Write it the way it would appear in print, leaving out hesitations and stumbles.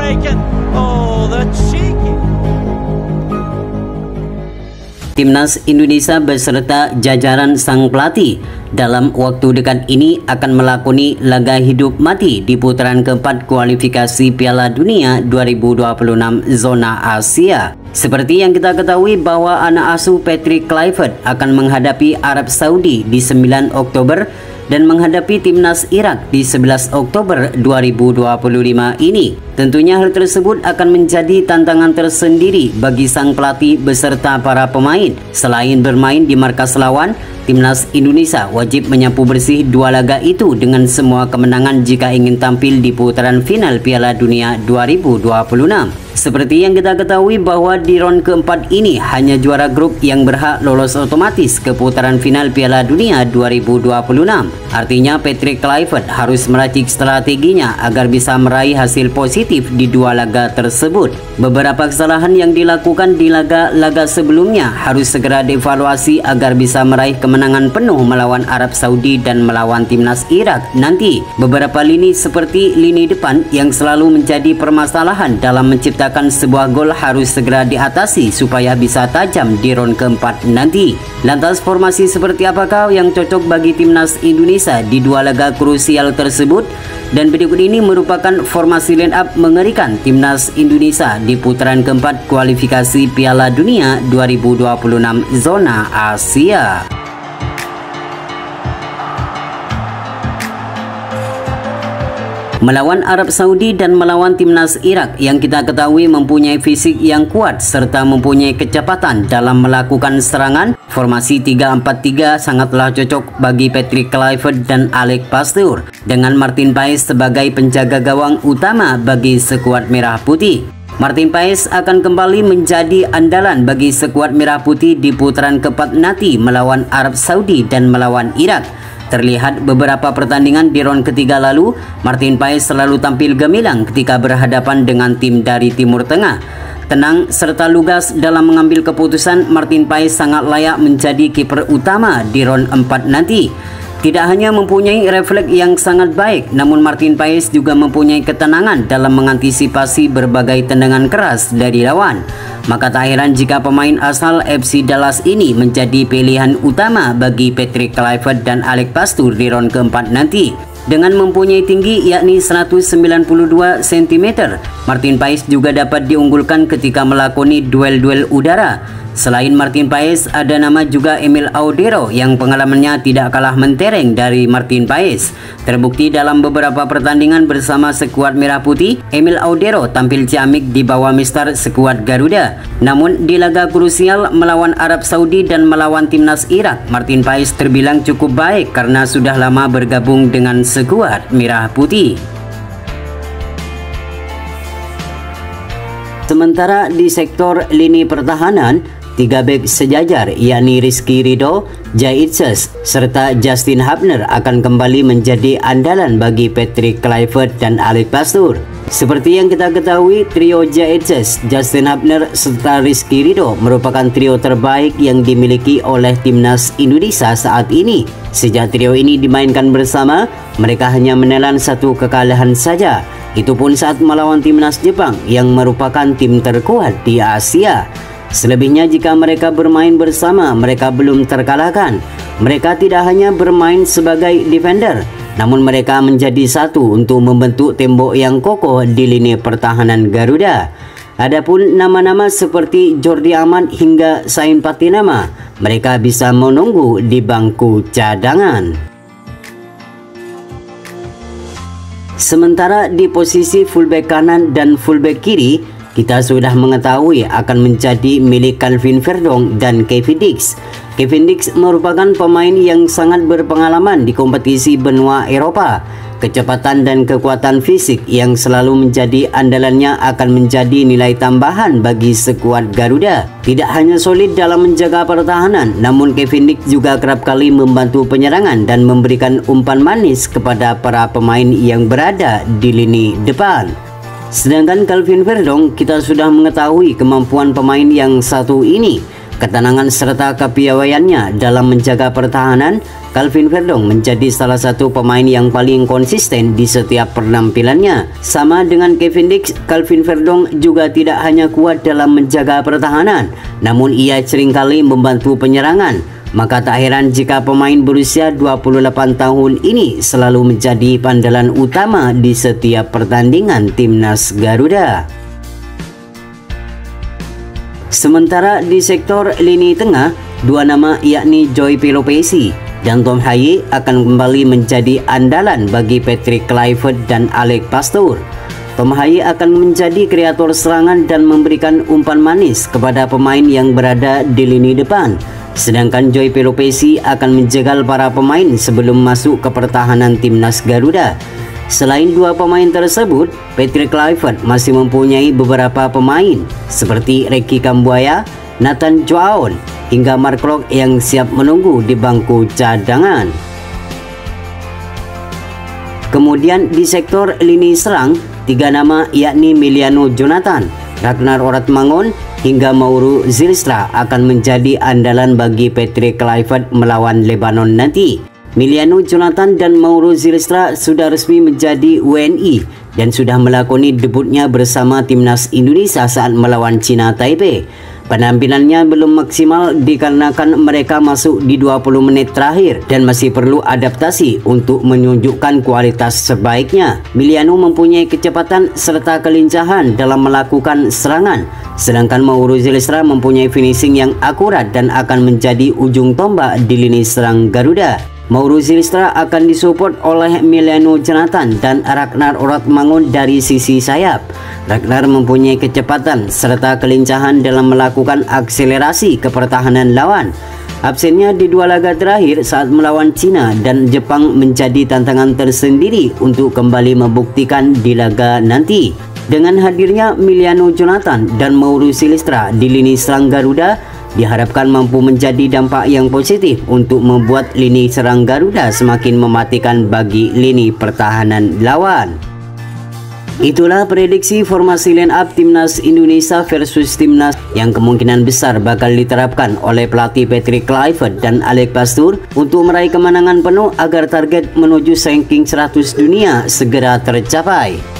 breaking. Oh, the cheeky. Timnas Indonesia beserta jajaran sang pelatih dalam waktu dekat ini akan melakoni laga hidup mati di putaran keempat kualifikasi Piala Dunia 2026 zona Asia. Seperti yang kita ketahui bahwa anak asuh Patrick Kluivert akan menghadapi Arab Saudi di 9 Oktober dan menghadapi timnas Irak di 11 Oktober 2025 ini. Tentunya hal tersebut akan menjadi tantangan tersendiri bagi sang pelatih beserta para pemain. Selain bermain di markas lawan, timnas Indonesia wajib menyapu bersih dua laga itu dengan semua kemenangan jika ingin tampil di putaran final Piala Dunia 2026. Seperti yang kita ketahui bahwa di ronde keempat ini hanya juara grup yang berhak lolos otomatis ke putaran final Piala Dunia 2026. Artinya Patrick Kluivert harus meracik strateginya agar bisa meraih hasil positif di dua laga tersebut. Beberapa kesalahan yang dilakukan di laga-laga sebelumnya harus segera dievaluasi agar bisa meraih kemenangan penuh melawan Arab Saudi dan melawan timnas Irak nanti. Beberapa lini seperti lini depan yang selalu menjadi permasalahan dalam menciptakan sebuah gol harus segera diatasi supaya bisa tajam di ronde keempat nanti. Lantas formasi seperti apakah yang cocok bagi timnas Indonesia di dua laga krusial tersebut? Dan berikut ini merupakan formasi line up mengerikan timnas Indonesia di putaran keempat kualifikasi Piala Dunia 2026 zona Asia. Melawan Arab Saudi dan melawan timnas Irak yang kita ketahui mempunyai fisik yang kuat serta mempunyai kecepatan dalam melakukan serangan, formasi 3-4-3 sangatlah cocok bagi Patrick Kluivert dan Alex Pastoor dengan Martin Paes sebagai penjaga gawang utama bagi skuad Merah Putih. Martin Paes akan kembali menjadi andalan bagi skuad Merah Putih di putaran keempat nanti melawan Arab Saudi dan melawan Irak. Terlihat beberapa pertandingan di ronde ketiga lalu, Martin Paes selalu tampil gemilang ketika berhadapan dengan tim dari Timur Tengah. Tenang serta lugas dalam mengambil keputusan, Martin Paes sangat layak menjadi kiper utama di ronde 4 nanti. Tidak hanya mempunyai refleks yang sangat baik, namun Martin Paes juga mempunyai ketenangan dalam mengantisipasi berbagai tendangan keras dari lawan. Maka tak heran jika pemain asal FC Dallas ini menjadi pilihan utama bagi Patrick Kluivert dan Alex Pastoor di ronde keempat nanti. Dengan mempunyai tinggi yakni 192 cm, Martin Paes juga dapat diunggulkan ketika melakoni duel-duel udara. Selain Martin Paes, ada nama juga Emil Audero yang pengalamannya tidak kalah mentereng dari Martin Paes. Terbukti dalam beberapa pertandingan bersama skuad Merah Putih, Emil Audero tampil ciamik di bawah mister skuad Garuda. Namun di laga krusial melawan Arab Saudi dan melawan timnas Irak, Martin Paes terbilang cukup baik karena sudah lama bergabung dengan skuad Merah Putih. Sementara di sektor lini pertahanan, 3 bek sejajar yakni Rizky Ridho, Jay Itzes, serta Justin Hubner akan kembali menjadi andalan bagi Patrick Kluivert dan Alex Pastoor. Seperti yang kita ketahui, trio Jay Itzes, Justin Hubner, serta Rizky Ridho merupakan trio terbaik yang dimiliki oleh timnas Indonesia saat ini. Sejak trio ini dimainkan bersama, mereka hanya menelan 1 kekalahan saja. Itu pun saat melawan timnas Jepang yang merupakan tim terkuat di Asia. Selebihnya jika mereka bermain bersama, mereka belum terkalahkan. Mereka tidak hanya bermain sebagai defender, namun mereka menjadi satu untuk membentuk tembok yang kokoh di lini pertahanan Garuda. Adapun nama-nama seperti Jordi Amat hingga Sain Patinama, mereka bisa menunggu di bangku cadangan. Sementara di posisi fullback kanan dan fullback kiri, kita sudah mengetahui akan menjadi milik Calvin Verdong dan Kevin Dix. Kevin Dix merupakan pemain yang sangat berpengalaman di kompetisi benua Eropa. Kecepatan dan kekuatan fisik yang selalu menjadi andalannya akan menjadi nilai tambahan bagi skuad Garuda. Tidak hanya solid dalam menjaga pertahanan, namun Kevin Dix juga kerap kali membantu penyerangan dan memberikan umpan manis kepada para pemain yang berada di lini depan. Sedangkan Calvin Verdong, kita sudah mengetahui kemampuan pemain yang satu ini. ketenangan serta kepiawaiannya dalam menjaga pertahanan, Calvin Verdong menjadi salah satu pemain yang paling konsisten di setiap penampilannya. Sama dengan Kevin Dix, Calvin Verdong juga tidak hanya kuat dalam menjaga pertahanan, namun ia seringkali membantu penyerangan. Maka tak heran jika pemain berusia 28 tahun ini selalu menjadi pandalan utama di setiap pertandingan timnas Garuda. Sementara di sektor lini tengah, dua nama yakni Joy Pelopesi dan Tom Haye akan kembali menjadi andalan bagi Patrick Kluivert dan Alex Pastoor. Tom Haye akan menjadi kreator serangan dan memberikan umpan manis kepada pemain yang berada di lini depan. Sedangkan Joy Pelopesi akan menjegal para pemain sebelum masuk ke pertahanan timnas Garuda. Selain dua pemain tersebut, Patrick Kluivert masih mempunyai beberapa pemain seperti Ricky Kambuaya, Nathan Joaon, hingga Mark Klok yang siap menunggu di bangku cadangan. Kemudian di sektor lini serang, tiga nama yakni Miliano Jonathan, Ragnar Oratmangun, hingga Mauro Zylstra akan menjadi andalan bagi Patrick Kluivert melawan Lebanon nanti. Miliano Jonathan dan Mauro Zylstra sudah resmi menjadi WNI dan sudah melakoni debutnya bersama timnas Indonesia saat melawan Cina Taipei. Penampilannya belum maksimal dikarenakan mereka masuk di 20 menit terakhir dan masih perlu adaptasi untuk menunjukkan kualitas sebaiknya. Miliano mempunyai kecepatan serta kelincahan dalam melakukan serangan, sedangkan Mauro Zylstra mempunyai finishing yang akurat dan akan menjadi ujung tombak di lini serang Garuda. Mauro Zylstra akan disupport oleh Miliano Jonathan dan Ragnar Oratmangun dari sisi sayap. Ragnar mempunyai kecepatan serta kelincahan dalam melakukan akselerasi ke pertahanan lawan. Absennya di dua laga terakhir saat melawan Cina dan Jepang menjadi tantangan tersendiri untuk kembali membuktikan di laga nanti. Dengan hadirnya Miliano Jonathan dan Mauro Zylstra di lini serang Garuda, diharapkan mampu menjadi dampak yang positif untuk membuat lini serang Garuda semakin mematikan bagi lini pertahanan lawan. Itulah prediksi formasi line up timnas Indonesia versus timnas yang kemungkinan besar bakal diterapkan oleh pelatih Patrick Kluivert dan Alex Pastoor untuk meraih kemenangan penuh agar target menuju ranking 100 dunia segera tercapai.